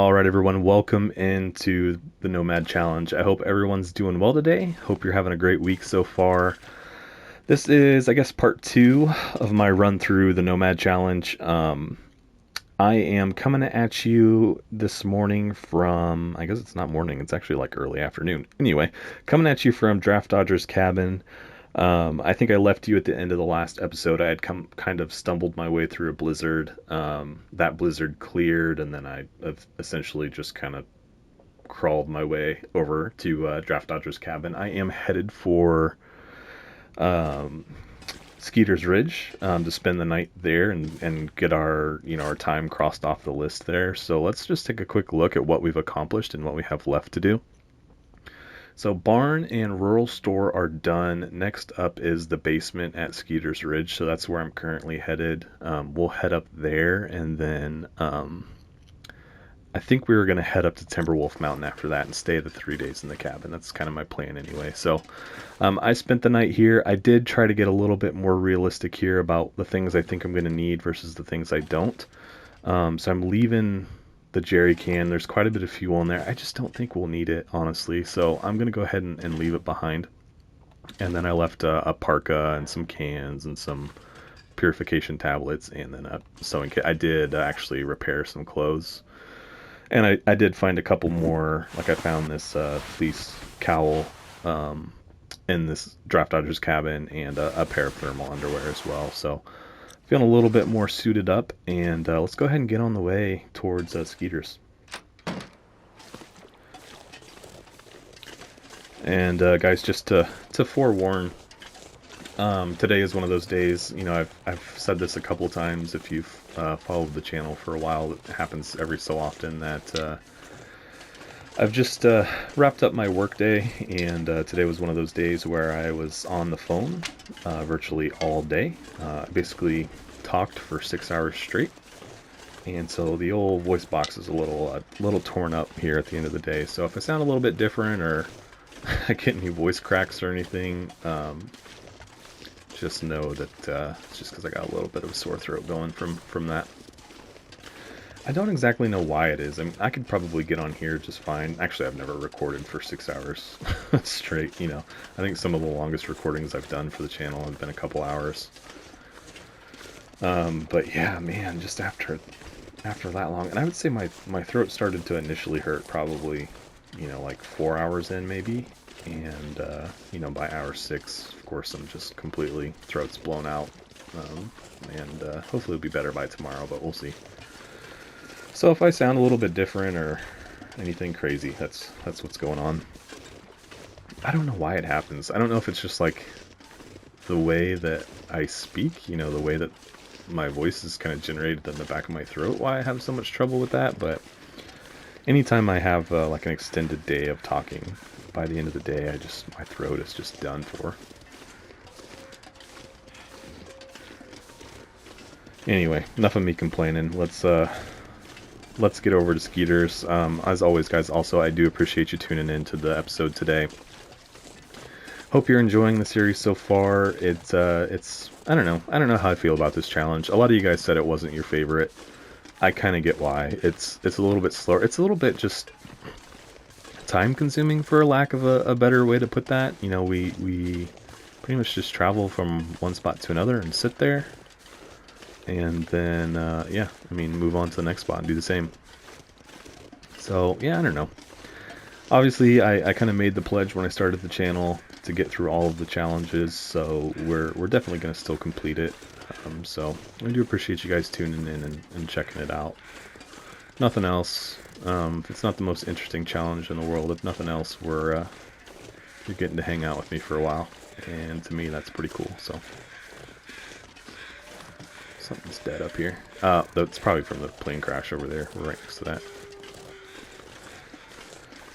All right, everyone, welcome into the Nomad Challenge. I hope everyone's doing well today. Hope you're having a great week so far. This is, I guess, part 2 of my run through the Nomad Challenge. I am coming at you this morning from, I guess it's not morning, it's actually like early afternoon. Anyway, coming at you from Draft Dodger's cabin. I think I left you at the end of the last episode. I had kind of stumbled my way through a blizzard. That blizzard cleared, and then I have essentially just kind of crawled my way over to Draft Dodger's cabin. I am headed for Skeeter's Ridge to spend the night there and get our our time crossed off the list there. So let's just take a quick look at what we've accomplished and what we have left to do. So barn and rural store are done. Next up is the basement at Skeeter's Ridge. So that's where I'm currently headed. We'll head up there, and then I think we were going to head up to Timberwolf Mountain after that and stay the 3 days in the cabin. That's kind of my plan anyway. So I spent the night here. I did try to get a little bit more realistic here about the things I think I'm going to need versus the things I don't. So I'm leaving the jerry can. There's quite a bit of fuel in there. I just don't think we'll need it, honestly. So I'm going to go ahead and leave it behind. And then I left a parka and some cans and some purification tablets and then a sewing kit. I did actually repair some clothes. And I did find a couple more. Like I found this fleece cowl in this Draft Dodger's cabin and a pair of thermal underwear as well. So feeling a little bit more suited up, and let's go ahead and get on the way towards Skeeter's. And guys, just to forewarn, today is one of those days. I've said this a couple times. If you've followed the channel for a while, it happens every so often that I've just wrapped up my workday, and today was one of those days where I was on the phone virtually all day. Basically talked for 6 hours straight, and so the old voice box is a little torn up here at the end of the day. So if I sound a little bit different or I get any voice cracks or anything, just know that it's just because I got a little bit of a sore throat going from that. I don't exactly know why it is. I mean, I could probably get on here just fine. Actually, I've never recorded for 6 hours straight. I think some of the longest recordings I've done for the channel have been a couple hours. But yeah, man, just after that long, and I would say my throat started to initially hurt probably, like 4 hours in maybe, and by hour 6, of course, I'm just completely throat's blown out, and hopefully it'll be better by tomorrow, but we'll see. So if I sound a little bit different or anything crazy, that's what's going on. I don't know why it happens. I don't know if it's just like the way that I speak, the way that my voice is kind of generated in the back of my throat, why I have so much trouble with that. But anytime I have like an extended day of talking, by the end of the day, my throat is just done for. Anyway, enough of me complaining. Let's get over to Skeeter's. As always, guys, also, I do appreciate you tuning in to the episode today. Hope you're enjoying the series so far. It's I don't know how I feel about this challenge. A lot of you guys said it wasn't your favorite. I kind of get why. It's a little bit slower. It's a little bit just time consuming, for lack of a better way to put that. We pretty much just travel from one spot to another and sit there. And then, move on to the next spot and do the same. So, yeah, I don't know. Obviously, I kind of made the pledge when I started the channel to get through all of the challenges, so we're definitely going to still complete it. So, I do appreciate you guys tuning in and checking it out. Nothing else. It's not the most interesting challenge in the world. If nothing else, you're getting to hang out with me for a while. And to me, that's pretty cool, so... Something's dead up here. That's probably from the plane crash over there. We're right next to that.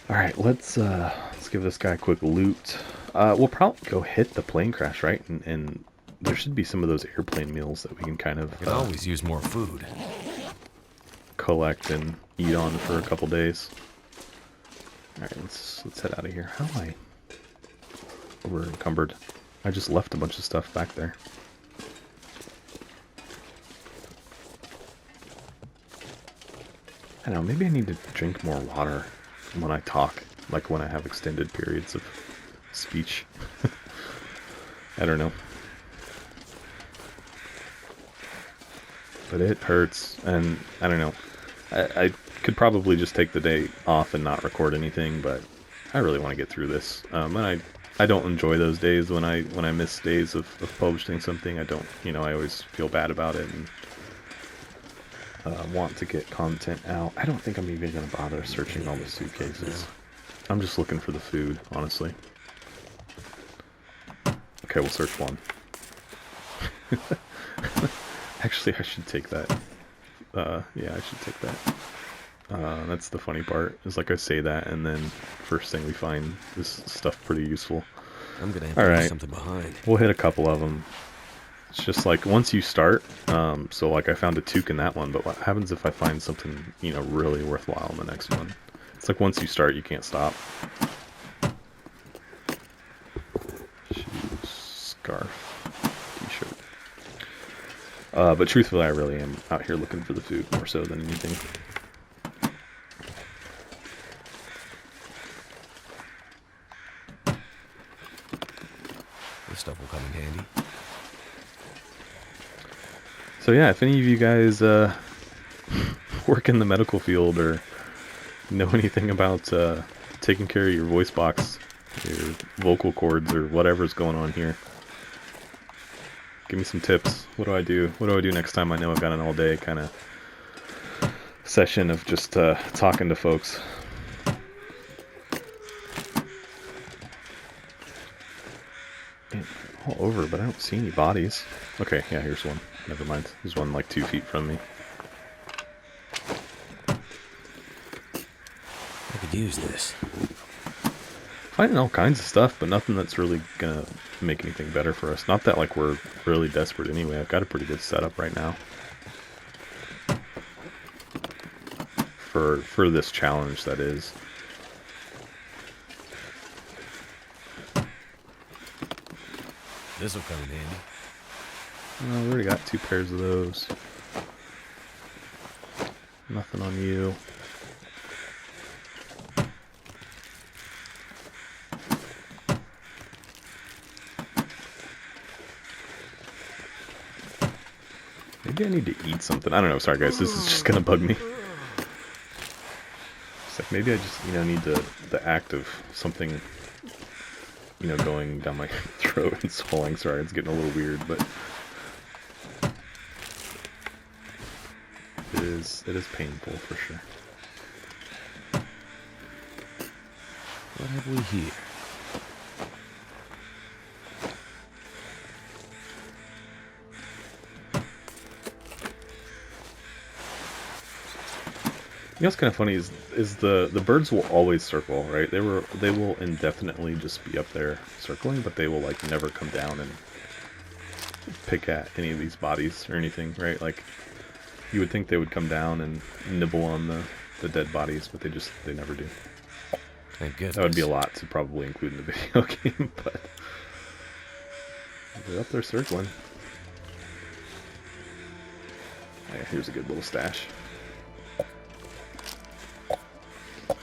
Alright, let's give this guy a quick loot. We'll probably go hit the plane crash, right? And there should be some of those airplane meals that we can kind of... I can always use more food. Collect and eat on for a couple days. Alright, let's head out of here. How am I over encumbered? I just left a bunch of stuff back there. I don't know, maybe I need to drink more water when I talk, like when I have extended periods of speech. I don't know. But it hurts, and I don't know. I could probably just take the day off and not record anything, but I really want to get through this. And I don't enjoy those days when I miss days of publishing something. I don't, I always feel bad about it and want to get content out. I don't think I'm even going to bother searching all the suitcases. I'm just looking for the food, honestly. Okay, we'll search one. Actually, I should take that. Yeah, I should take that. That's the funny part, is like I say that, and then first thing we find is stuff pretty useful. I'm gonna have to leave something behind. We'll hit a couple of them. It's just like, once you start, so like I found a toque in that one, but what happens if I find something, really worthwhile in the next one? It's like, once you start, you can't stop. Shoes, scarf, t-shirt. But truthfully, I really am out here looking for the food more so than anything. This stuff will come in handy. So yeah, if any of you guys work in the medical field or know anything about taking care of your voice box, your vocal cords, or whatever's going on here, give me some tips. What do I do? What do I do next time I know I've got an all-day kind of session of just talking to folks? Man, all over, but I don't see any bodies. Okay, yeah, here's one. Never mind. There's one like 2 feet from me. I could use this. Finding all kinds of stuff, but nothing that's really gonna make anything better for us. Not that like we're really desperate anyway. I've got a pretty good setup right now for this challenge, that is. This'll come in handy. We already got 2 pairs of those. Nothing on you. Maybe I need to eat something. I don't know. Sorry, guys. This is just gonna bug me. It's like maybe I just, need the act of something, going down my throat and swelling. Sorry, it's getting a little weird, but it is painful for sure. What have we here? You know what's kind of funny is the birds will always circle, right? They will indefinitely just be up there circling, but they will like never come down and pick at any of these bodies or anything, right? Like, you would think they would come down and nibble on the dead bodies, but they never do. Thank goodness. That would be a lot to probably include in the video game, but they're up there circling. Yeah, here's a good little stash.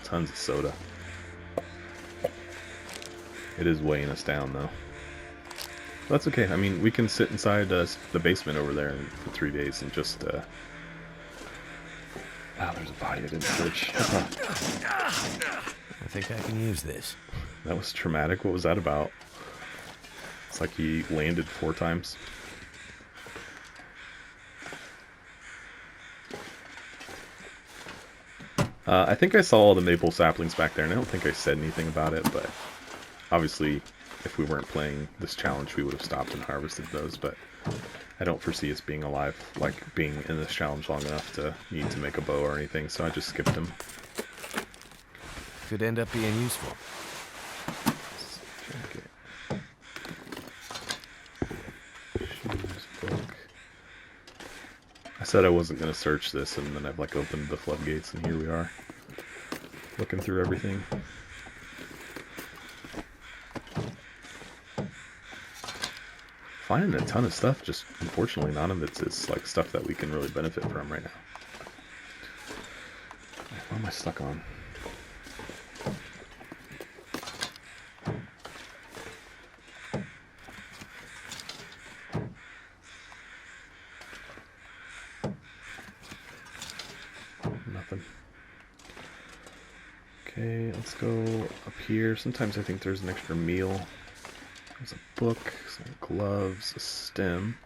Tons of soda. It is weighing us down, though. That's okay. I mean, we can sit inside the basement over there for 3 days and just... Wow, there's a body I didn't search. I think I can use this. That was traumatic. What was that about? It's like he landed 4 times. I think I saw all the maple saplings back there, and I don't think I said anything about it, but obviously, if we weren't playing this challenge, we would have stopped and harvested those, but I don't foresee us being alive, like being in this challenge long enough to need to make a bow or anything, so I just skipped them. Could end up being useful. Shoes, book. I said I wasn't going to search this, and then I've like opened the floodgates, and here we are, looking through everything. Finding a ton of stuff, just unfortunately none of it's like stuff that we can really benefit from right now. am I stuck on? Nothing. Okay, let's go up here. Sometimes I think there's an extra meal. There's a book, some gloves, a stem,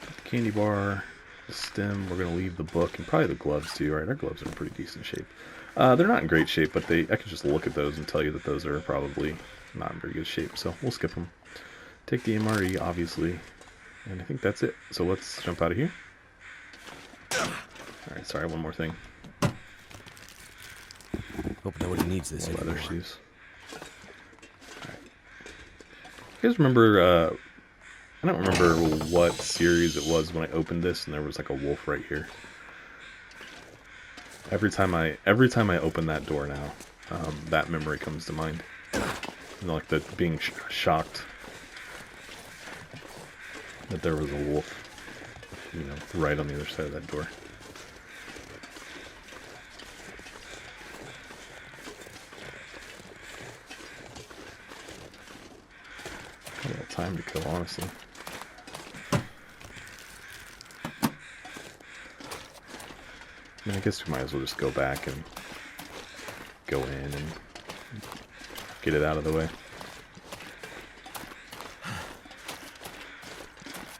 a candy bar, a stem. We're gonna leave the book and probably the gloves too. Right, our gloves are in pretty decent shape. They're not in great shape, but I can just look at those and tell you that those are probably not in very good shape. So we'll skip them. Take the MRE, obviously, and I think that's it. So let's jump out of here. All right, sorry, one more thing. Hope nobody needs this Leather anymore. shoes. Right. You guys remember? I don't remember what series it was when I opened this, and there was like a wolf right here. Every time I open that door now, that memory comes to mind. You know, like the being shocked that there was a wolf, you know, right on the other side of that door. Got a little time to kill, honestly. I mean, I guess we might as well just go back and go in and get it out of the way.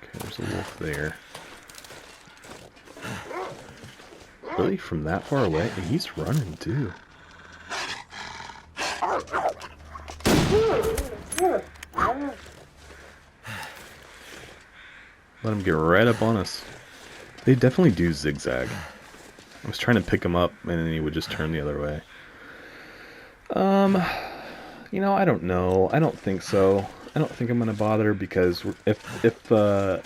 Okay, there's a wolf there. Really? From that far away? And he's running, too. Let him get right up on us. They definitely do zigzag. I was trying to pick him up, and then he would just turn the other way. You know, I don't know. I don't think so. I don't think I'm gonna bother because if the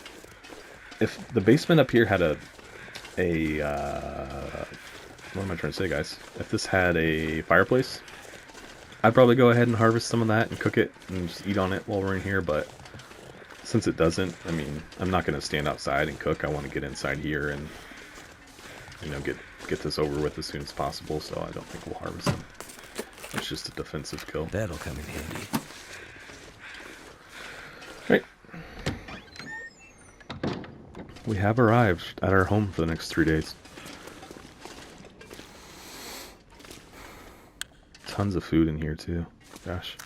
basement up here had a what am I trying to say, guys? If this had a fireplace, I'd probably go ahead and harvest some of that and cook it and just eat on it while we're in here. But since it doesn't, I mean, I'm not gonna stand outside and cook. I want to get inside here and, you know, get this over with as soon as possible. So I don't think we'll harvest them. It's just a defensive kill. That'll come in handy. Right. We have arrived at our home for the next 3 days. Tons of food in here too. Gosh.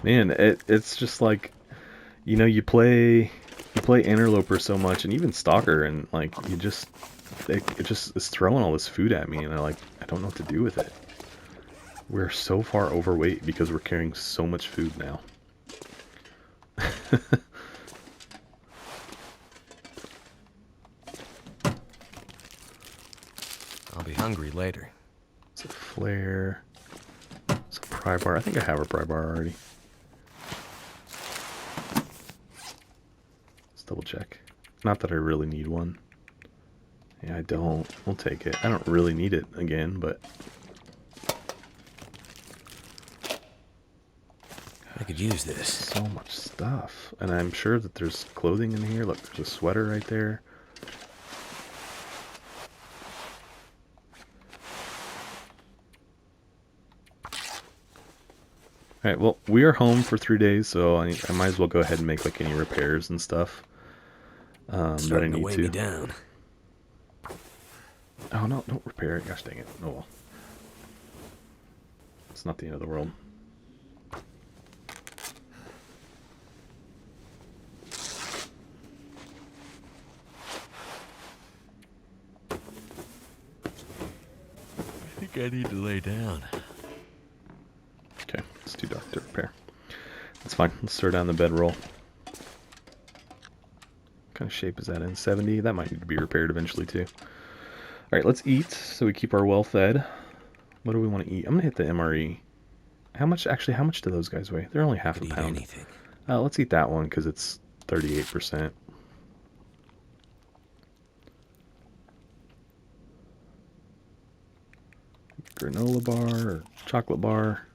Man, it's just like, you know, you play Interloper so much, and even Stalker, and like it just is throwing all this food at me, and I don't know what to do with it. We're so far overweight because we're carrying so much food now. I'll be hungry later. It's a flare. It's a pry bar. I think I have a pry bar already. Let's double check. Not that I really need one. Yeah, I don't. We'll take it. I don't really need it again, but I could use this. so much stuff. And I'm sure that there's clothing in here. Look, there's a sweater right there. Alright, well, we are home for 3 days, so I might as well go ahead and make like any repairs and stuff that I need weigh to. me down. Oh no, don't repair it. Gosh dang it. Oh well. It's not the end of the world. I think I need to lay down. Okay, it's too dark to repair. That's fine. Let's throw down the bedroll. What kind of shape is that in? 70? That might need to be repaired eventually too. Alright, let's eat so we keep our well fed. What do we want to eat? I'm going to hit the MRE. How much do those guys weigh? They're only half a pound. Anything. Let's eat that one because it's 38%. Granola bar or chocolate bar.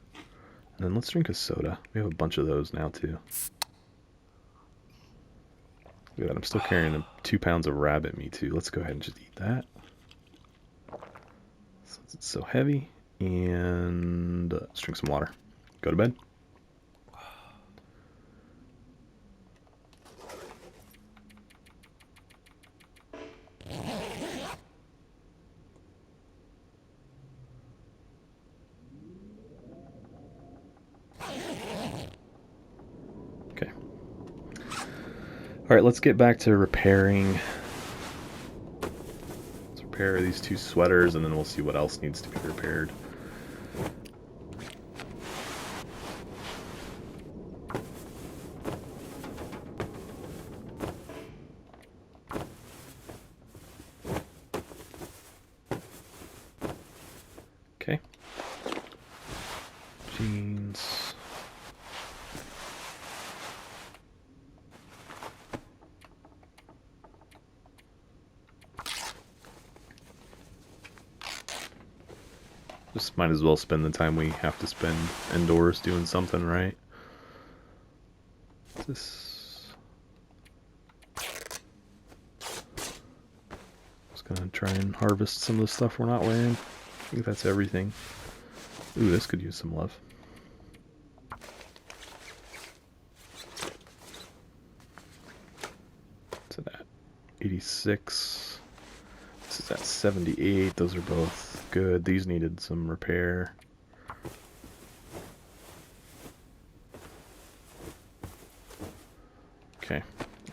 And then let's drink a soda. We have a bunch of those now too. Look at that, I'm still carrying 2 pounds of rabbit meat too. Let's go ahead and just eat that. Since it's so heavy. And let's drink some water. Go to bed. Okay. Alright, let's get back to repairing. Let's repair these 2 sweaters and then we'll see what else needs to be repaired. Okay. Jeans. Just might as well spend the time we have to spend indoors doing something, right? This. Just gonna try and harvest some of the stuff we're not wearing. I think that's everything. Ooh, this could use some love. What's it at? 86. This is at 78. Those are both good. These needed some repair. Okay.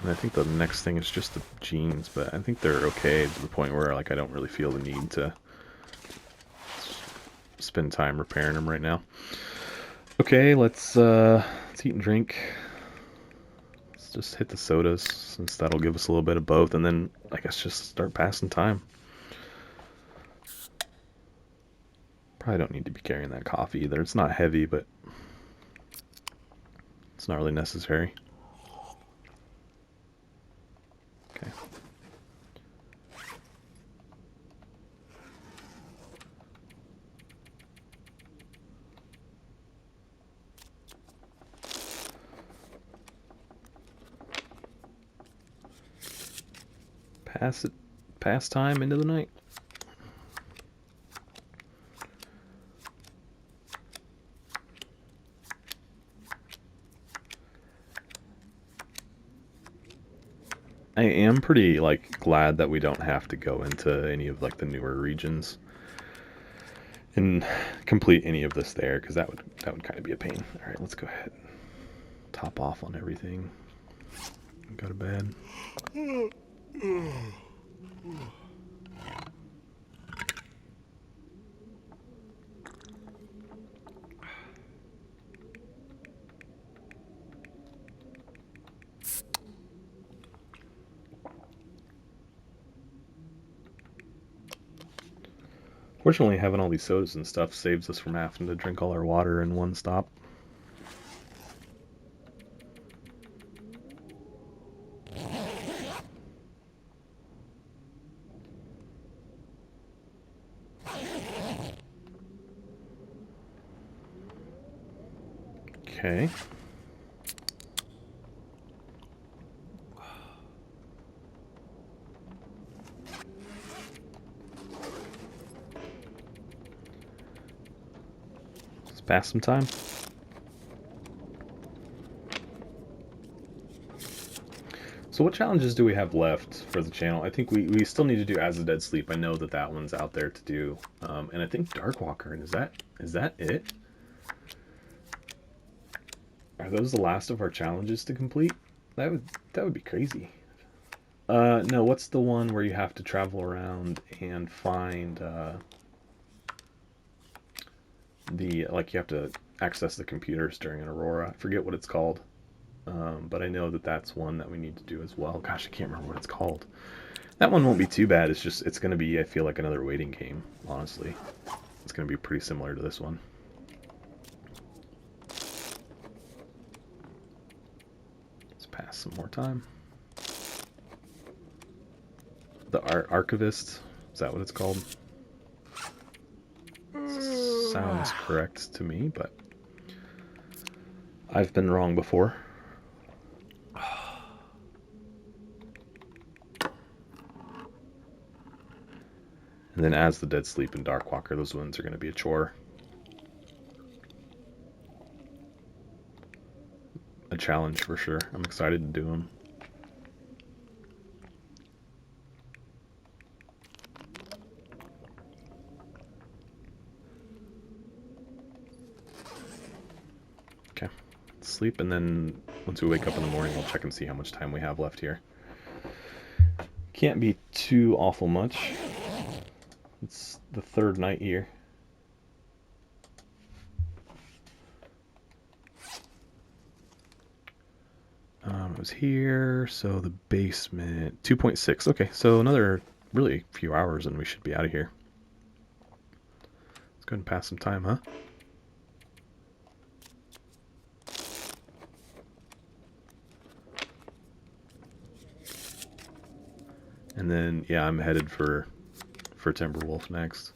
And I think the next thing is just the jeans, but I think they're okay to the point where like I don't really feel the need to spend time repairing them right now. Okay, let's eat and drink. Let's just hit the sodas since that'll give us a little bit of both, and then I guess just start passing time. Probably don't need to be carrying that coffee either. It's not heavy, but it's not really necessary. Okay. Pass time into the night. I am pretty like glad that we don't have to go into any of like the newer regions and complete any of this there, because that would kind of be a pain. All right, let's go ahead and top off on everything and go to bed. Fortunately, having all these sodas and stuff saves us from having to drink all our water in one stop. Okay. Let's pass some time. So what challenges do we have left for the channel? I think we still need to do As the Dead Sleep. I know that that one's out there to do. And I think Darkwalker. And is that it? Are those the last of our challenges to complete? That would be crazy. No, what's the one where you have to travel around and find like you have to access the computers during an Aurora. I forget what it's called. But I know that that's one that we need to do as well. Gosh, I can't remember what it's called. That one won't be too bad. It's going to be, I feel like, another waiting game, honestly. It's going to be pretty similar to this one. Let's pass some more time. The Archivist, is that what it's called? Sounds correct to me, but I've been wrong before. And then as the Dead Sleep and Darkwalker, those ones are going to be a chore. A challenge for sure. I'm excited to do them. Okay. Sleep, and then once we wake up in the morning, we'll check and see how much time we have left here. Can't be too awful much. It's the third night here. It was here, so the basement, 2.6. Okay, so another really few hours and we should be out of here. Let's go ahead and pass some time, huh? And then, yeah, I'm headed for Timberwolf next.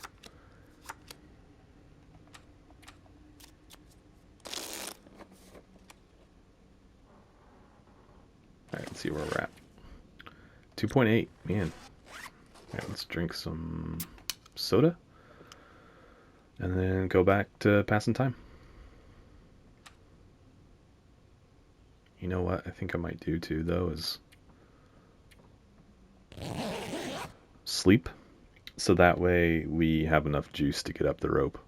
Alright, let's see where we're at. 2.8, man. Alright, let's drink some soda. And then go back to passing time. You know what I think I might do too, though, is sleep. So that way we have enough juice to get up the rope.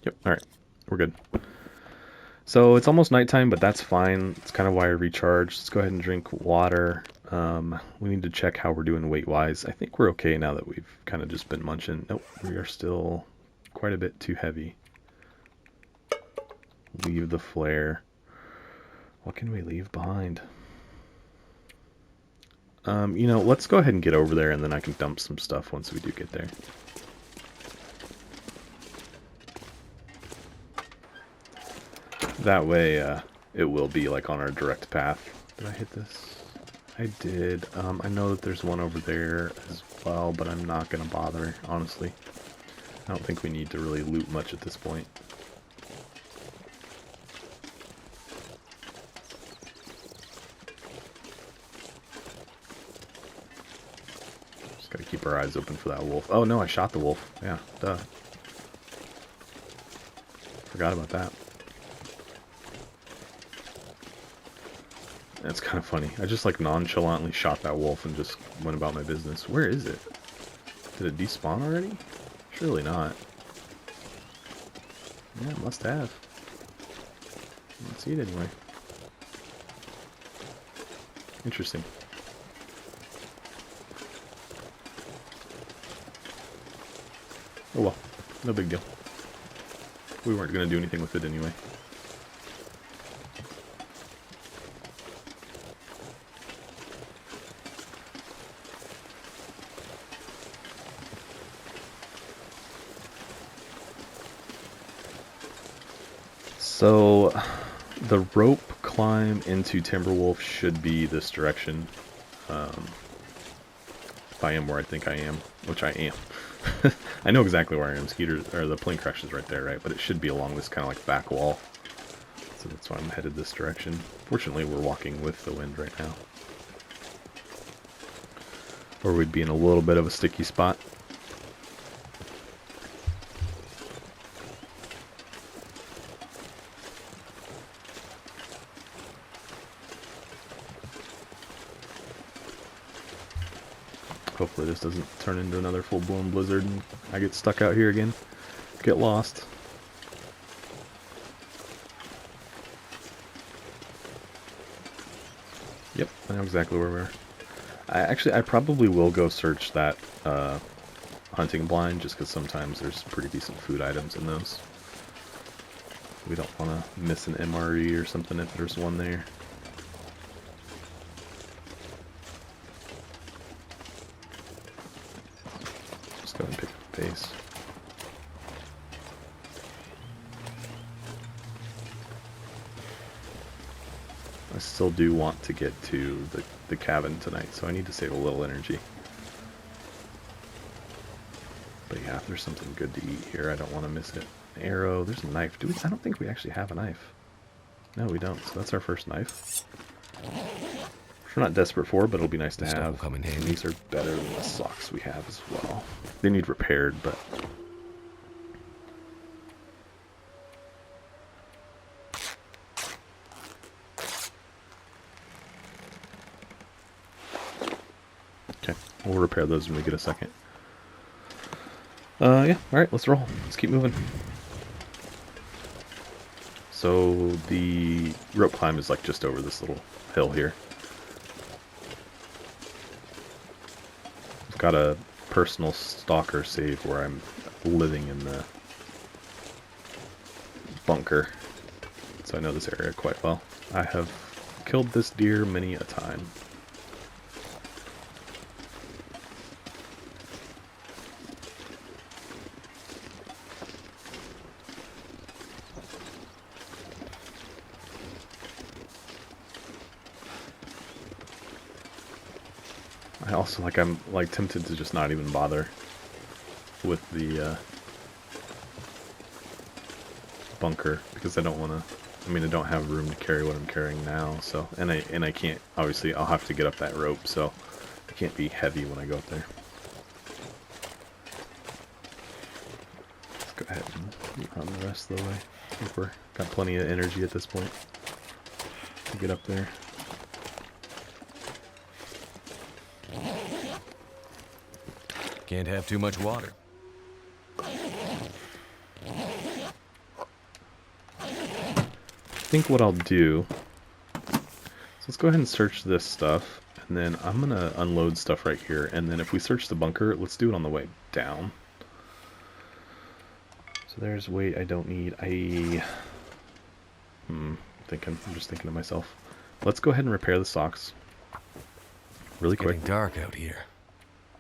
Yep, alright. We're good. So it's almost nighttime, but that's fine. It's kind of why I recharged. Let's go ahead and drink water. We need to check how we're doing weight-wise. I think we're okay now that we've kind of just been munching. Nope, we are still quite a bit too heavy. Leave the flare. What can we leave behind? You know, let's go ahead and get over there, and then I can dump some stuff once we do get there. That way, it will be like on our direct path. Did I hit this? I did. I know that there's one over there as well, but I'm not going to bother, honestly. I don't think we need to really loot much at this point. Just got to keep our eyes open for that wolf. Oh no, I shot the wolf. Yeah, duh. Forgot about that. That's kind of funny. I just like nonchalantly shot that wolf and just went about my business. Where is it? Did it despawn already? Surely not. Yeah, it must have. I don't see it anyway. Interesting. Oh well, no big deal. We weren't going to do anything with it anyway. So, the rope climb into Timberwolf should be this direction. If I am where I think I am, which I am. I know exactly where I am. Skeeter, or the plane crash is right there, right? But it should be along this kind of like back wall. So that's why I'm headed this direction. Fortunately, we're walking with the wind right now. Or we'd be in a little bit of a sticky spot. Hopefully this doesn't turn into another full-blown blizzard and I get stuck out here again. Get lost. Yep, I know exactly where we are. I probably will go search that hunting blind just because sometimes there's pretty decent food items in those. We don't want to miss an MRE or something if there's one there. Just go and pick up the pace. I still do want to get to the cabin tonight, so I need to save a little energy. But yeah, if there's something good to eat here, I don't want to miss it. An arrow. There's a knife. Do we? I don't think we actually have a knife. No, we don't. So that's our first knife. Which we're not desperate for, but it'll be nice to This stuff will have. come in And handy. these are better than the socks we have as well. They need repaired, but... Okay, we'll repair those when we get a second. Yeah, alright, let's roll. Let's keep moving. So the rope climb is like just over this little hill here. I've got a personal stalker save where I'm living in the bunker, so I know this area quite well. I have killed this deer many a time. I also I'm tempted to just not even bother with the bunker because I don't want to. I mean, I don't have room to carry what I'm carrying now. So, and I can't. Obviously, I'll have to get up that rope, so I can't be heavy when I go up there. Let's go ahead and run the rest of the way. I think we're got plenty of energy at this point to get up there. Can't have too much water. I think what I'll do, so let's go ahead and search this stuff, and then I'm going to unload stuff right here, and then if we search the bunker, let's do it on the way down. So there's weight I don't need. I'm just thinking to myself. Let's go ahead and repair the socks really quick. It's getting dark out here.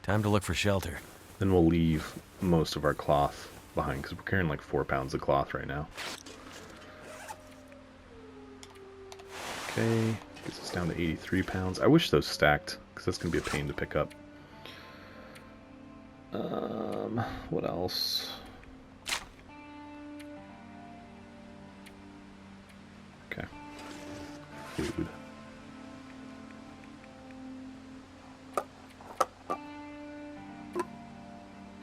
Time to look for shelter. Then we'll leave most of our cloth behind, because we're carrying like 4 pounds of cloth right now. Okay, gets us down to 83 pounds. I wish those stacked, because that's going to be a pain to pick up. What else? Okay. Food.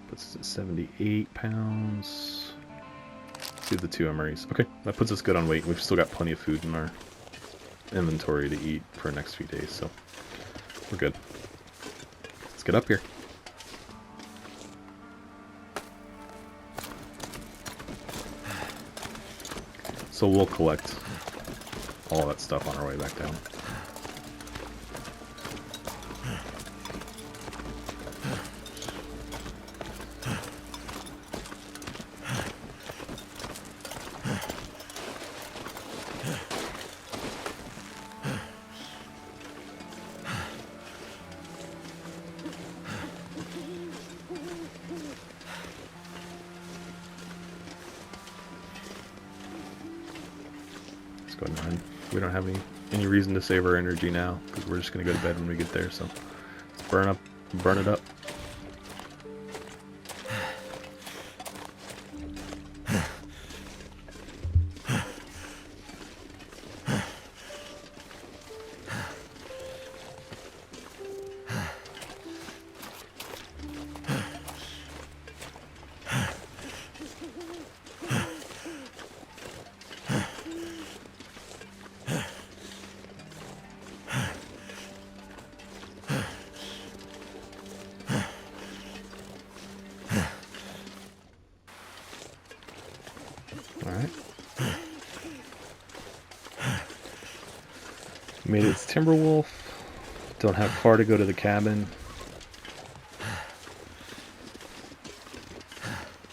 Puts us at 78 pounds. Let's do the 2 MREs. Okay, that puts us good on weight. We've still got plenty of food in our inventory to eat for the next few days, so we're good. Let's get up here. So we'll collect all that stuff on our way back down. Go ahead. We don't have any reason to save our energy now because we're just gonna go to bed when we get there. So let's burn it up. Alright. Made it to Timberwolf. Don't have far to go to the cabin.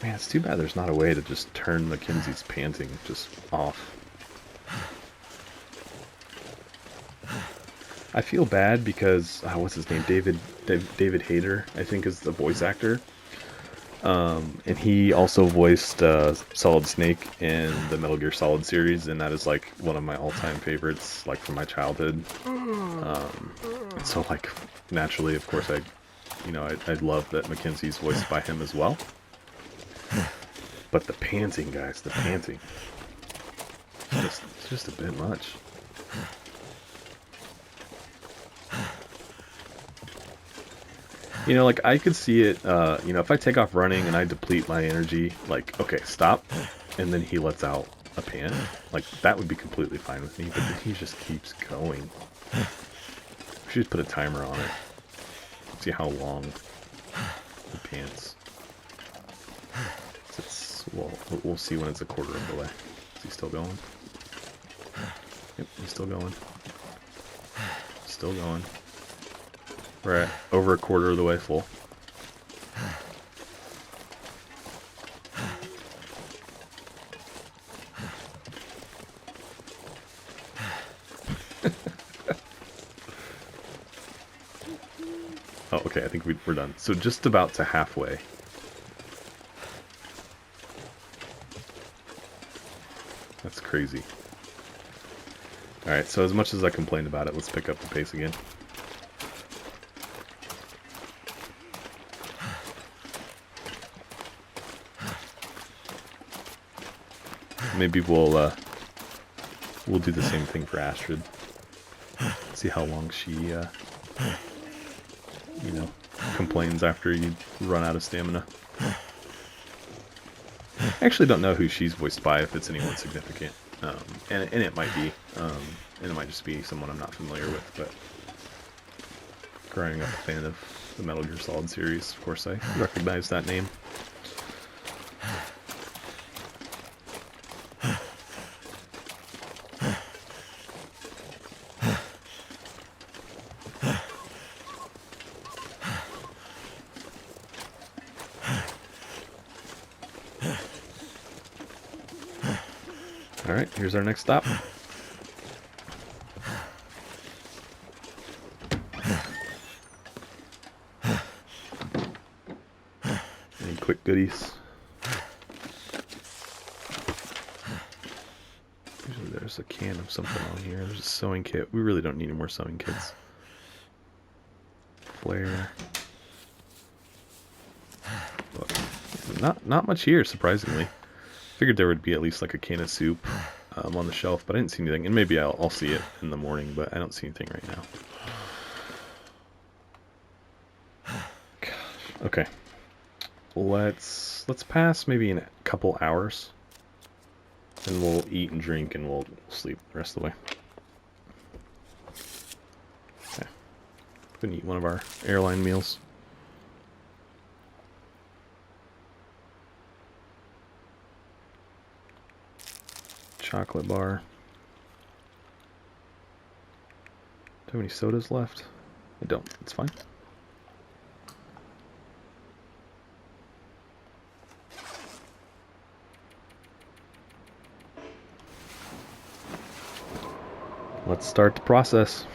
Man, it's too bad there's not a way to just turn Mackenzie's panting just off. I feel bad because, what's his name? David Hayter, I think, is the voice actor. And he also voiced Solid Snake in the Metal Gear Solid series, and that is like one of my all-time favorites, like from my childhood. And so, like, naturally, of course, I love that Mackenzie's voiced by him as well. But the panting, guys, the panting. It's just a bit much. You know, like, I could see it, you know, if I take off running and I deplete my energy, like, okay, stop, and then he lets out a pan, like, that would be completely fine with me, but then he just keeps going. We should just put a timer on it. See how long he pants. Well, we'll see when it's a quarter of the way. Is he still going? Yep, he's still going. Still going. We're at over a quarter of the way full. Oh, okay, I think we're done. So just about to halfway. That's crazy. Alright, so as much as I complained about it, let's pick up the pace again. Maybe we'll do the same thing for Astrid. See how long she, you know, complains after you run out of stamina. I actually don't know who she's voiced by, if it's anyone significant. And it might be. And it might just be someone I'm not familiar with, but growing up a fan of the Metal Gear Solid series, of course I recognize that name. Alright, here's our next stop. Any quick goodies? Usually there's a can of something on here. There's a sewing kit. We really don't need any more sewing kits. Flare. But not much here, surprisingly. Figured there would be at least like a can of soup on the shelf, but I didn't see anything. And maybe I'll see it in the morning, but I don't see anything right now. Gosh. Okay. Let's pass maybe in a couple hours, and we'll eat and drink and we'll sleep the rest of the way. Okay. Gonna eat one of our airline meals. Chocolate bar. Do I have any sodas left? I don't. It's fine. Let's start the process.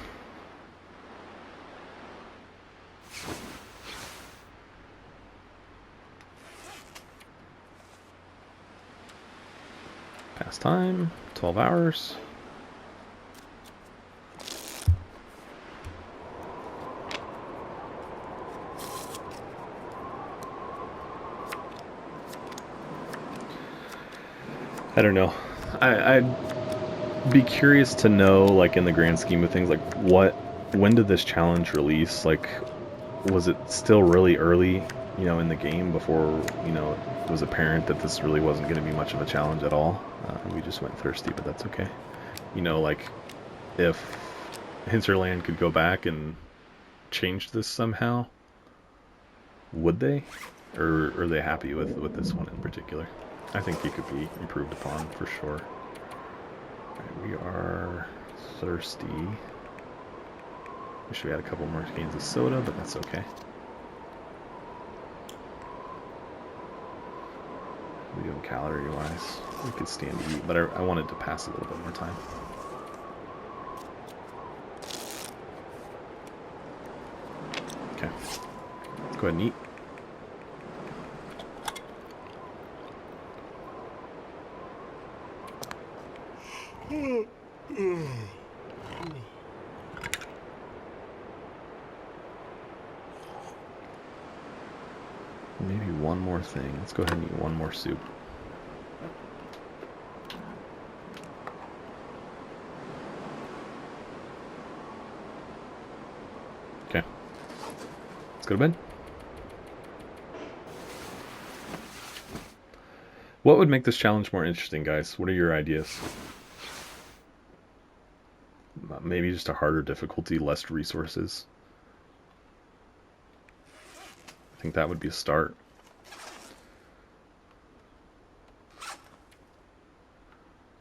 Past time, 12 hours. I don't know. I'd be curious to know, like, in the grand scheme of things, like, when did this challenge release? Like, was it still really early, you know, in the game before, you know, it was apparent that this really wasn't going to be much of a challenge at all? We just went thirsty, but that's okay. You know, like, if Hinterland could go back and change this somehow, would they? Or are they happy with this one in particular? I think it could be improved upon for sure. Right, we are thirsty. Wish we had a couple more cans of soda, but that's okay. What are we doing calorie-wise? We could stand to eat, but I wanted to pass a little bit more time. Okay. Let's go ahead and eat. Maybe one more thing. Let's go ahead and eat one more soup. Let's go to bed. What would make this challenge more interesting, guys? What are your ideas? Maybe just a harder difficulty, less resources. I think that would be a start.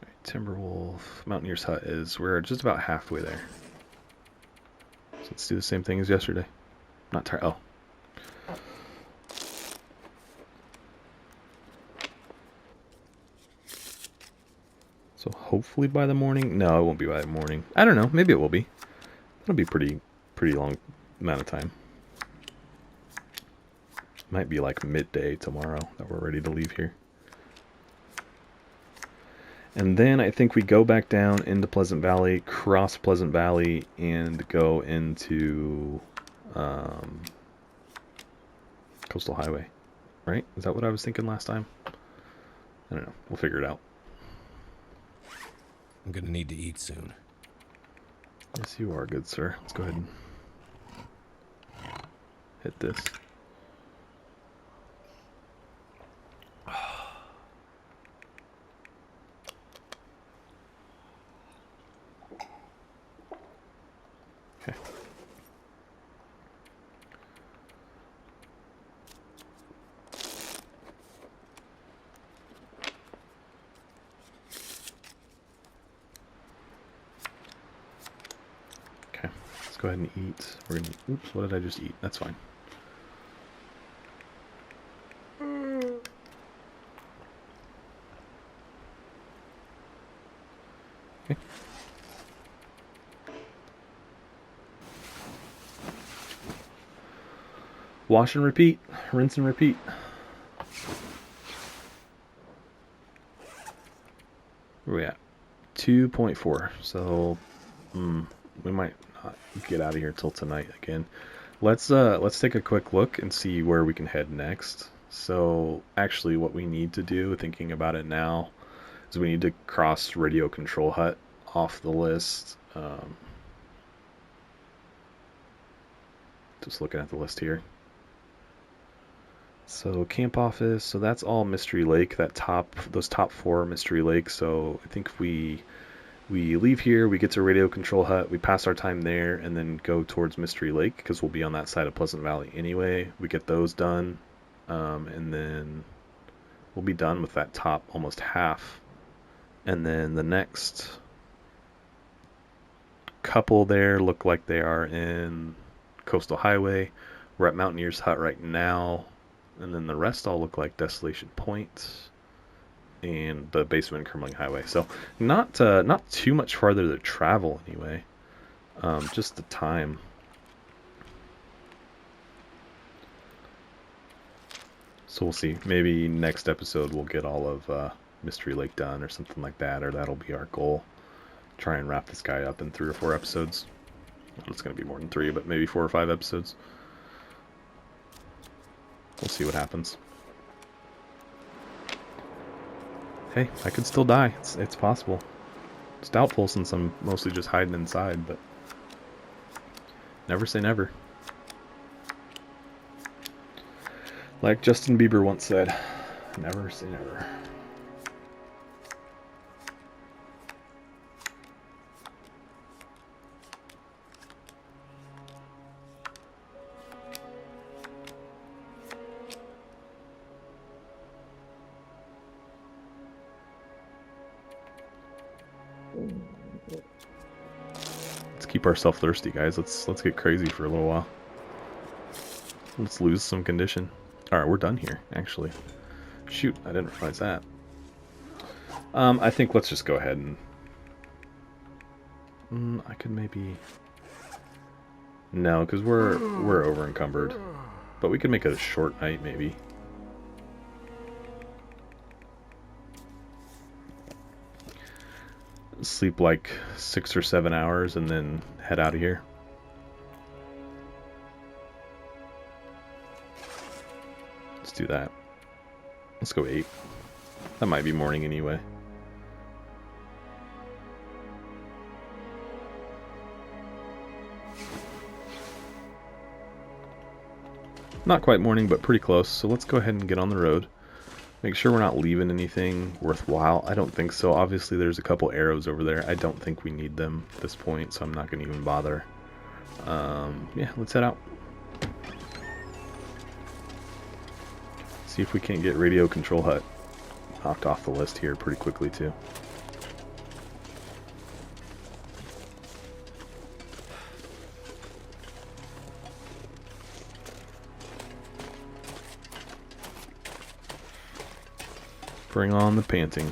Right, Timberwolf, Mountaineer's Hut is, we're just about halfway there. So let's do the same thing as yesterday. Not tired. Oh. So hopefully by the morning. No, it won't be by the morning. I don't know. Maybe it will be. It'll be pretty long amount of time. Might be like midday tomorrow that we're ready to leave here. And then I think we go back down into Pleasant Valley, cross Pleasant Valley, and go into Coastal Highway. Right? Is that what I was thinking last time? I don't know. We'll figure it out. I'm gonna need to eat soon. Yes, you are, good sir. Let's go ahead and hit this. Okay. Okay. Let's go ahead and eat. We're gonna. Oops. What did I just eat? That's fine. Okay. Wash and repeat. Rinse and repeat. Where are we at? 2.4. So, we might not get out of here till tonight again. Let's take a quick look and see where we can head next. So, actually, what we need to do, thinking about it now, is we need to cross Radio Control Hut off the list. Just looking at the list here. So camp office, so that's all Mystery Lake, those top 4 Mystery Lake. So I think if we leave here, we get to Radio Control Hut, we pass our time there, and then go towards Mystery Lake, because we'll be on that side of Pleasant Valley anyway. We get those done, and then we'll be done with that top almost half. And then the next couple there look like they are in Coastal Highway. We're at Mountaineer's Hut right now. And then the rest all look like Desolation Point and the Basement and Crumbling Highway. So not too much farther to travel anyway. Just the time. So we'll see. Maybe next episode we'll get all of Mystery Lake done or something like that, or that'll be our goal. Try and wrap this guy up in 3 or 4 episodes. Well, it's going to be more than 3, but maybe 4 or 5 episodes. We'll see what happens. Hey, I could still die. It's possible. It's doubtful since I'm mostly just hiding inside, but never say never. Like Justin Bieber once said, never say never. Let's keep ourselves thirsty, guys. Let's get crazy for a little while. Let's lose some condition. Alright, we're done here, actually. Shoot, I didn't realize that. I think let's just go ahead and... I could maybe... No, because we're over encumbered. But we could make it a short night, maybe. Sleep like 6 or 7 hours and then head out of here. Let's do that. Let's go 8. That might be morning anyway. Not quite morning, but pretty close. So let's go ahead and get on the road. Make sure we're not leaving anything worthwhile. I don't think so. Obviously, there's a couple arrows over there. I don't think we need them at this point, so I'm not going to even bother. Yeah, let's head out. See if we can't get radio control hut knocked off the list here pretty quickly, too. Bring on the panting.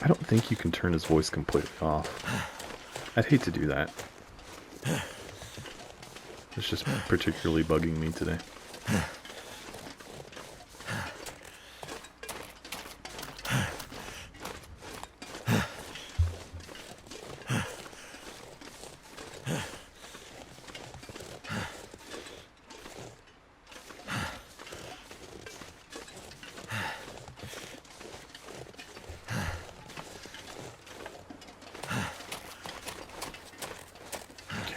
I don't think you can turn his voice completely off. I'd hate to do that. It's just particularly bugging me today.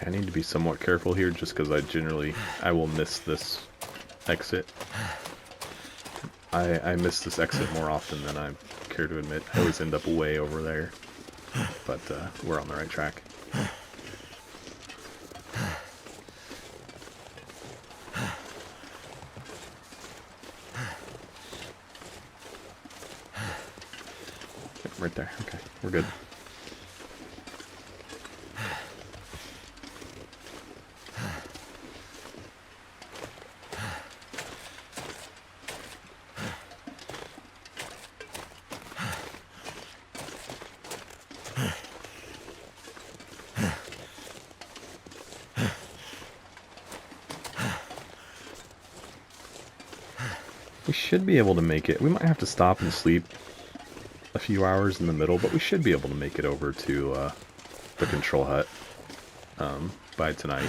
I need to be somewhat careful here just because I will miss this exit. I miss this exit more often than I care to admit. I always end up way over there, but we're on the right track. Right there. Okay, we're good. We should be able to make it. We might have to stop and sleep a few hours in the middle, but we should be able to make it over to the control hut by tonight.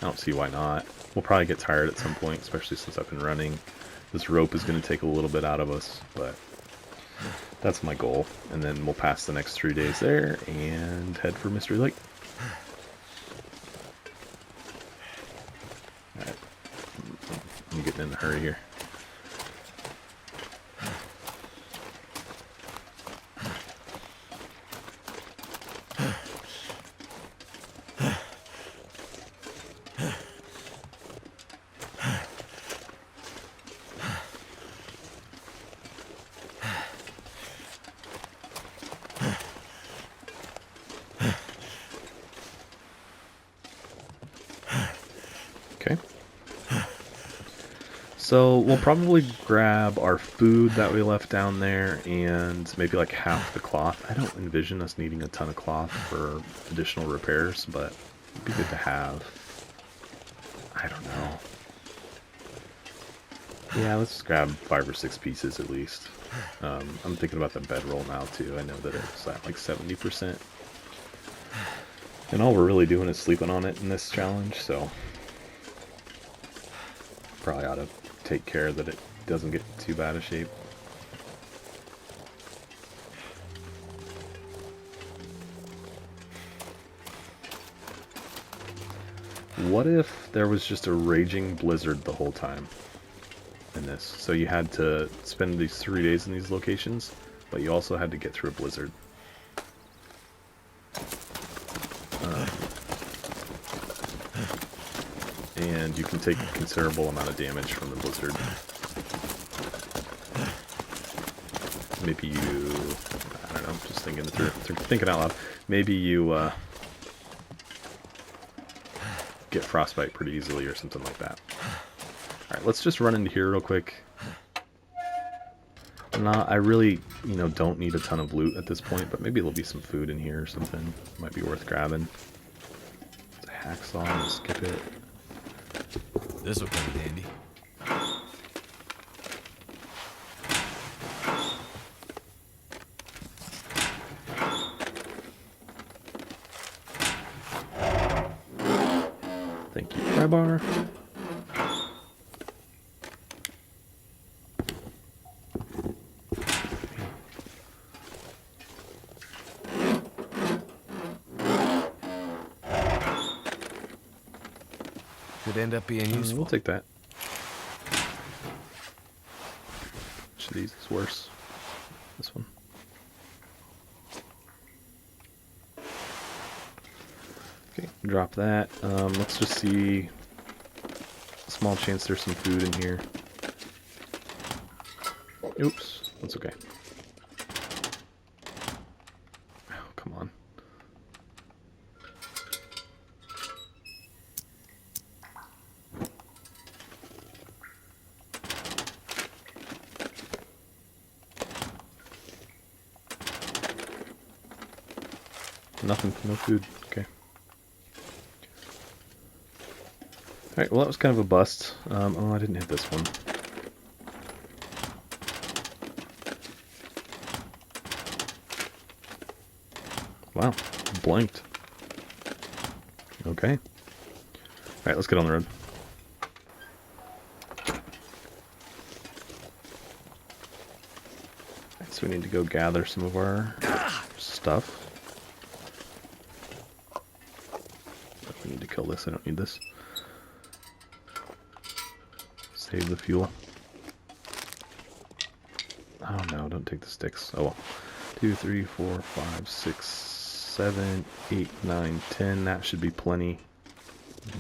I don't see why not. We'll probably get tired at some point, especially since I've been running. This rope is going to take a little bit out of us, but that's my goal. And then we'll pass the next 3 days there and head for Mystery Lake. Alright. I'm getting in a hurry here. Okay. So we'll probably grab our food that we left down there and maybe like half the cloth. I don't envision us needing a ton of cloth for additional repairs, but it'd be good to have. I don't know. Yeah, let's grab 5 or 6 pieces at least. I'm thinking about the bedroll now too. I know that it's at like 70%. And all we're really doing is sleeping on it in this challenge, so probably ought to take care that it doesn't get too bad a shape. What if there was just a raging blizzard the whole time in this? So you had to spend these 3 days in these locations, but you also had to get through a blizzard. And you can take a considerable amount of damage from the blizzard. Maybe you, I don't know, just thinking out loud. Maybe you get frostbite pretty easily or something like that. Alright, let's just run into here real quick. I really, don't need a ton of loot at this point, but maybe there'll be some food in here or something. Might be worth grabbing. It's a hacksaw, and skip it. This will come in handy. Thank you, Prybar. Could end up being useful. We'll take that. Which of these is worse? This one. Okay, drop that. Let's just see. Small chance there's some food in here. Oops, that's okay. Oh, come on. Nothing, no food. Okay. Alright, well that was kind of a bust. Oh, I didn't hit this one. Wow, blanked. Okay. Alright, let's get on the road. Right, so we need to go gather some of our stuff. We need to kill this, I don't need this. Save the fuel. Oh no, don't take the sticks. Oh well. 2, 3, 4, 5, 6, 7, 8, 9, 10. That should be plenty.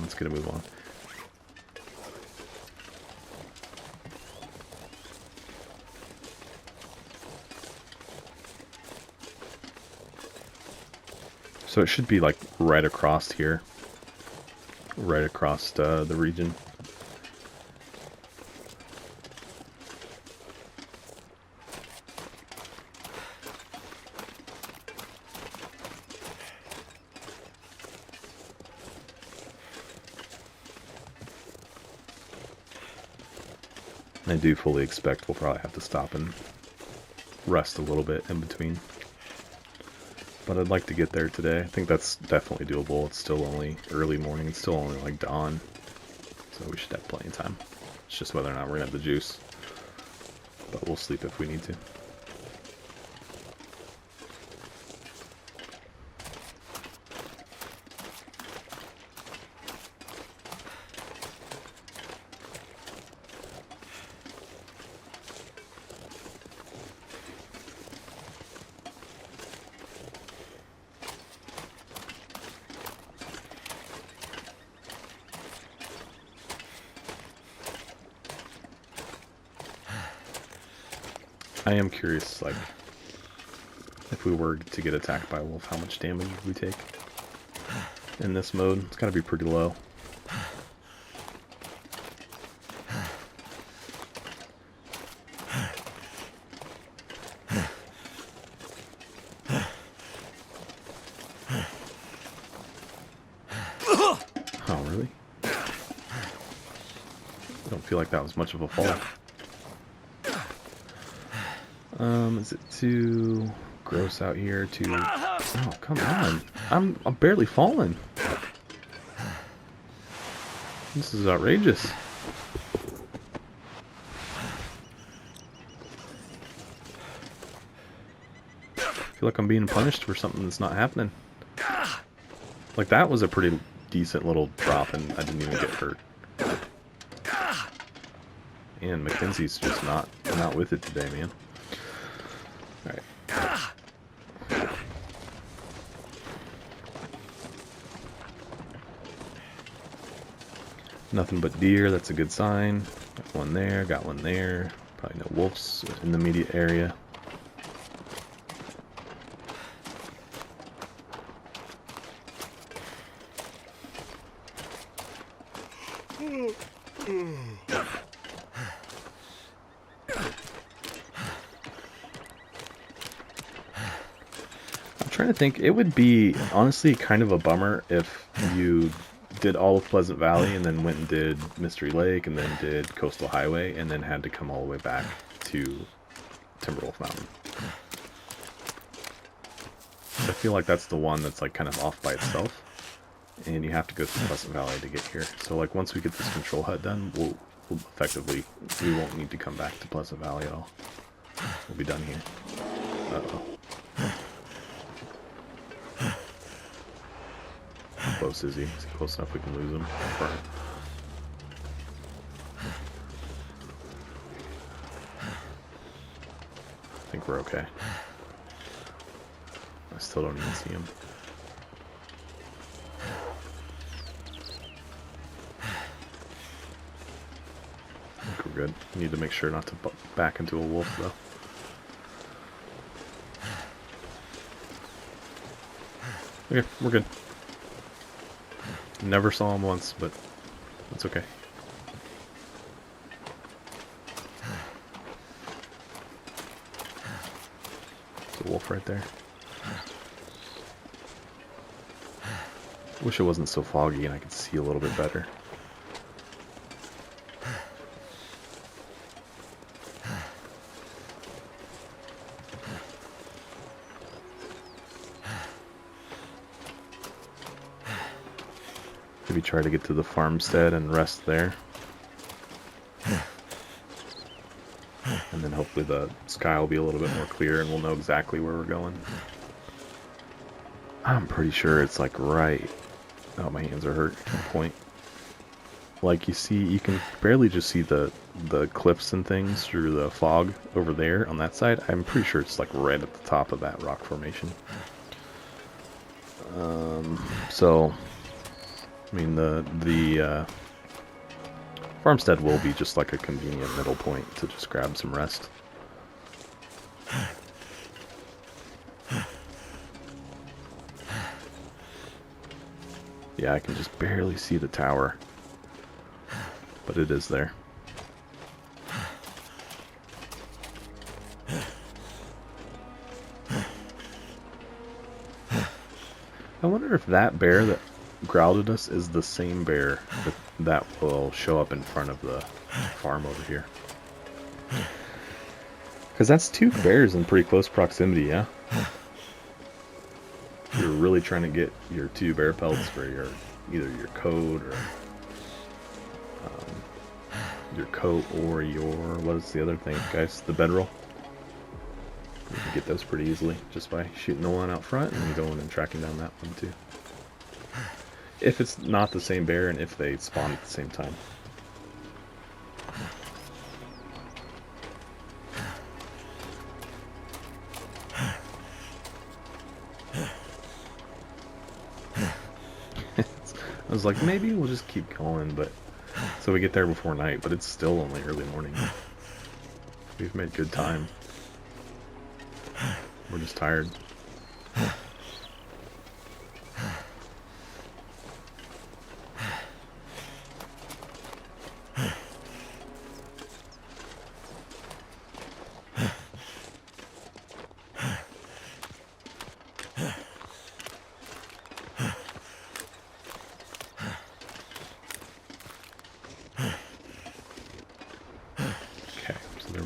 Let's get a move on. So it should be like right across here. Right across the region. I do fully expect we'll probably have to stop and rest a little bit in between. But I'd like to get there today. I think that's definitely doable. It's still only early morning. It's still only like dawn. So we should have plenty of time. It's just whether or not we're going to have the juice. But we'll sleep if we need to. I am curious, like, if we were to get attacked by a wolf, how much damage would we take in this mode? It's gotta be pretty low. Oh, really? I don't feel like that was much of a fall. Is it too gross out here to... Oh, come on. I'm barely falling. This is outrageous. I feel like I'm being punished for something that's not happening. Like, that was a pretty decent little drop, and I didn't even get hurt. And Mackenzie's just not with it today, man. Alright. Nothing but deer, that's a good sign. Got one there, got one there. Probably no wolves in the immediate area. Trying to think, it would be honestly kind of a bummer if you did all of Pleasant Valley and then went and did Mystery Lake and then did Coastal Highway and then had to come all the way back to Timberwolf Mountain. I feel like that's the one that's like kind of off by itself, and you have to go through Pleasant Valley to get here. So like once we get this control hut done, we'll effectively, we won't need to come back to Pleasant Valley at all. We'll be done here. Uh-oh. How close is he? Is he close enough we can lose him? think we're okay. I still don't even see him. I think we're good. Need to make sure not to back into a wolf, though. Okay, we're good. Never saw him once, but that's okay. There's a wolf right there. Wish it wasn't so foggy and I could see a little bit better. Maybe try to get to the farmstead and rest there. And then hopefully the sky will be a little bit more clear and we'll know exactly where we're going. I'm pretty sure it's like right... Oh, my hands are hurt. Point. Like you see, you can barely just see the cliffs and things through the fog over there on that side. I'm pretty sure it's like right at the top of that rock formation. So... I mean, the farmstead will be just like a convenient middle point to just grab some rest. Yeah, I can just barely see the tower, but it is there. I wonder if that bear that growled at us is the same bear that will show up in front of the farm over here. Because that's two bears in pretty close proximity, yeah? You're really trying to get your 2 bear pelts for your either your coat or your coat or your, what is the other thing, guys? The bedroll. You can get those pretty easily just by shooting the one out front and going and tracking down that one too. If it's not the same bear and if they spawn at the same time. I was like, maybe we'll just keep going, but so we get there before night, but it's still only early morning. We've made good time. We're just tired.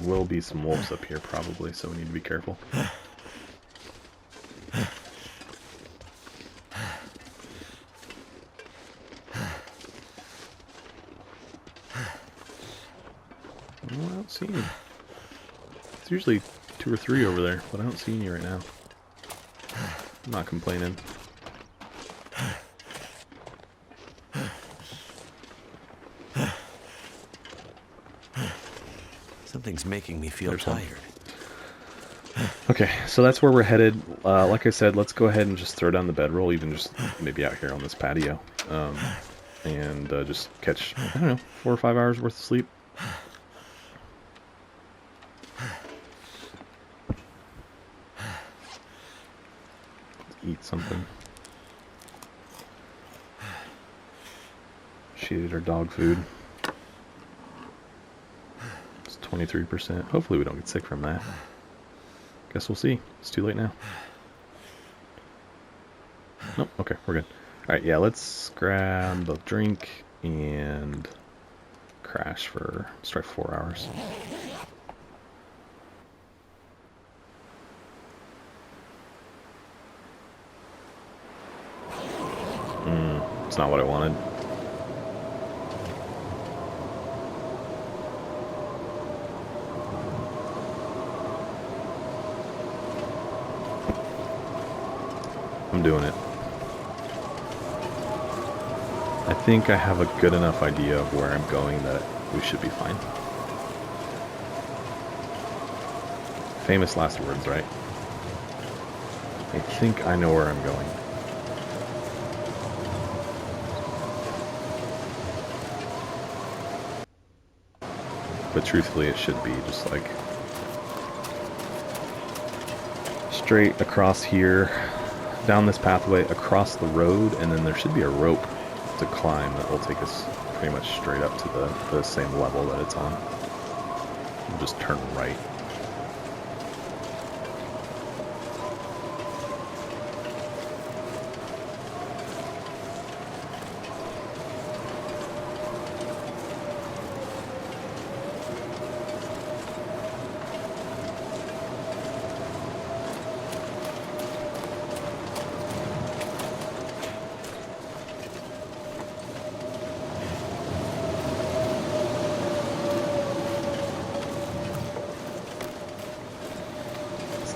Will be some wolves up here probably, so we need to be careful. I don't see any. It's usually 2 or 3 over there, but I don't see any right now. I'm not complaining. Something's making me feel tired. Okay, so that's where we're headed. Like I said, let's go ahead and just throw down the bedroll, even just maybe out here on this patio. And just catch, I don't know, 4 or 5 hours worth of sleep. Eat something. She ate her dog food. 23%. Hopefully we don't get sick from that. Guess we'll see. It's too late now. Nope. Okay, we're good. Alright, yeah, let's grab the drink and crash for, let's try 4 hours. It's not what I wanted. I'm doing it. I think I have a good enough idea of where I'm going that we should be fine. Famous last words, right? I think I know where I'm going. But truthfully, it should be just like straight across here, down this pathway, across the road, and then there should be a rope to climb that will take us pretty much straight up to the same level that it's on. We'll just turn right.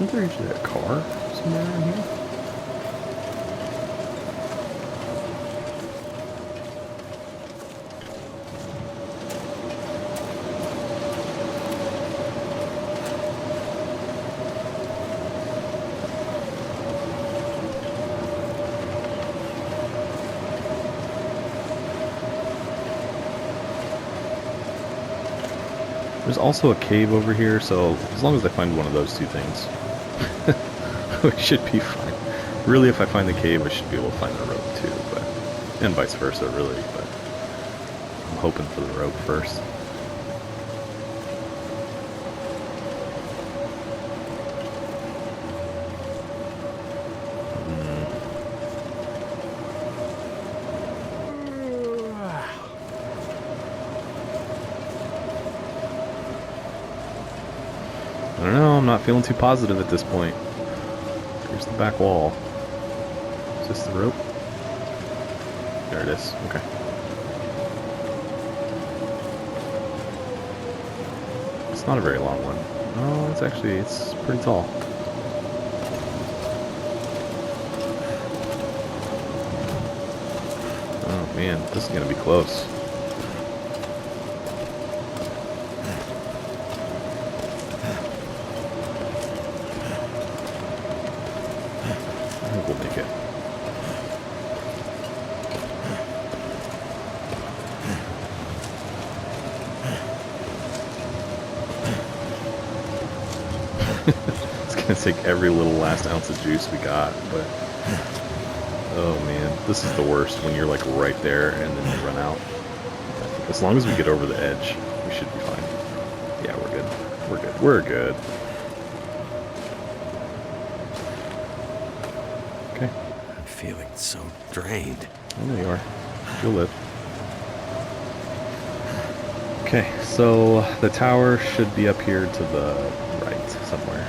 Isn't there usually a car somewhere around here? There's also a cave over here, so as long as I find one of those two things, we should be fine. Really, if I find the cave, I should be able to find the rope too, but and vice versa, really. But I'm hoping for the rope first. I don't know, I'm not feeling too positive at this point. Here's the back wall. Is this the rope? There it is, okay. It's not a very long one. Oh, it's pretty tall. Oh man, this is gonna be close. We'll make it. It's gonna take every little last ounce of juice we got, but oh man, this is the worst when you're like right there and then you run out. As long as we get over the edge, we should be fine. Yeah, we're good. We're good. We're good. Okay. I'm feeling so drained. Oh, there you are. You'll live. Okay, so the tower should be up here to the right somewhere.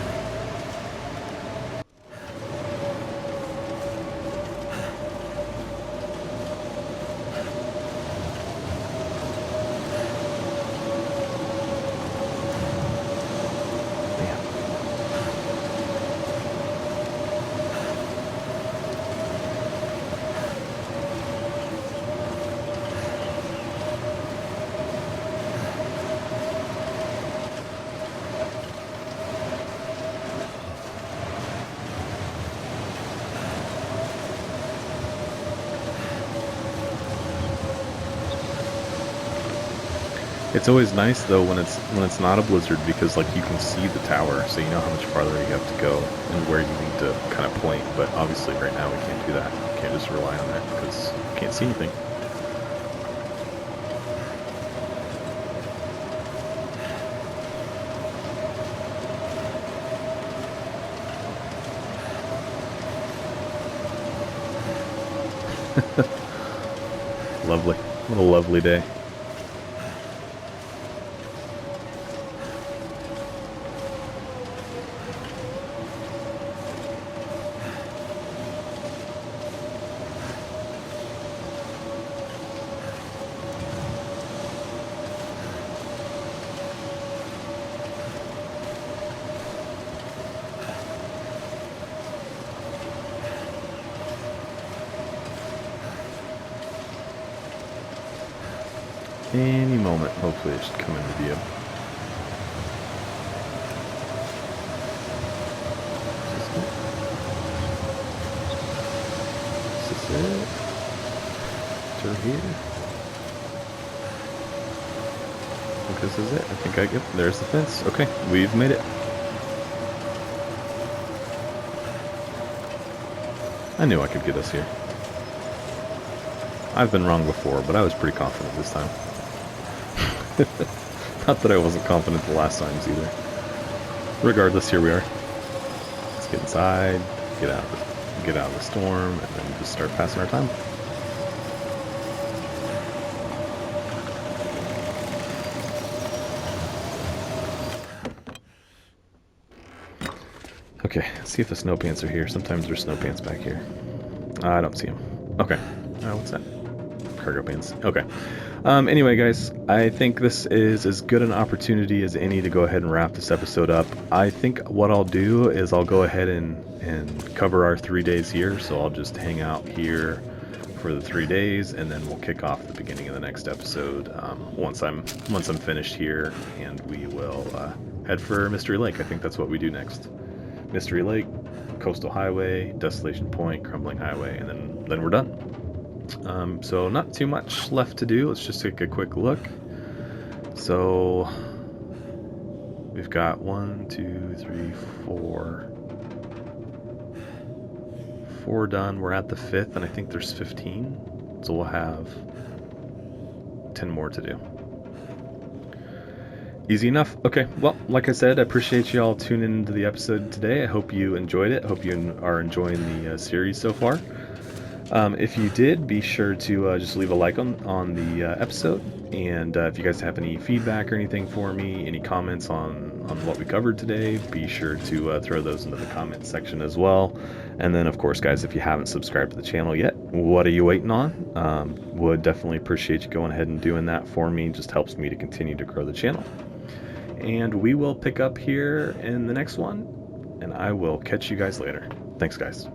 It's always nice though when it's not a blizzard because like you can see the tower, so you know how much farther you have to go and where you need to kind of point. But obviously right now we can't do that. We can't just rely on that because we can't see anything. Lovely. What a lovely day. Any moment, hopefully it should come into view. think this is it. I think yep, there's the fence. Okay, we've made it. I knew I could get us here. I've been wrong before, but I was pretty confident this time. Not that I wasn't confident the last times either. Regardless, here we are. Let's get inside, get out of the storm, and then just start passing our time. Okay, let's see if the snow pants are here. Sometimes there's snow pants back here. I don't see them. Okay. What's that? Cargo pants. Okay. Anyway, guys, I think this is as good an opportunity as any to go ahead and wrap this episode up. I think what I'll do is I'll go ahead and cover our 3 days here. So I'll just hang out here for the 3 days, and then we'll kick off the beginning of the next episode once I'm finished here, and we will head for Mystery Lake. I think that's what we do next. Mystery Lake, Coastal Highway, Desolation Point, Crumbling Highway, and then we're done. So not too much left to do. Let's just take a quick look. So we've got 1, 2, 3, 4 done. We're at the 5th, and I think there's 15. So we'll have 10 more to do. Easy enough. Okay, well, like I said, I appreciate you all tuning into the episode today. I hope you enjoyed it. I hope you are enjoying the series so far. If you did, be sure to just leave a like on the episode. And if you guys have any feedback or anything for me, any comments on what we covered today, be sure to throw those into the comments section as well. And then, of course, guys, if you haven't subscribed to the channel yet, what are you waiting on? Would definitely appreciate you going ahead and doing that for me. It just helps me to continue to grow the channel. And we will pick up here in the next one, and I will catch you guys later. Thanks, guys.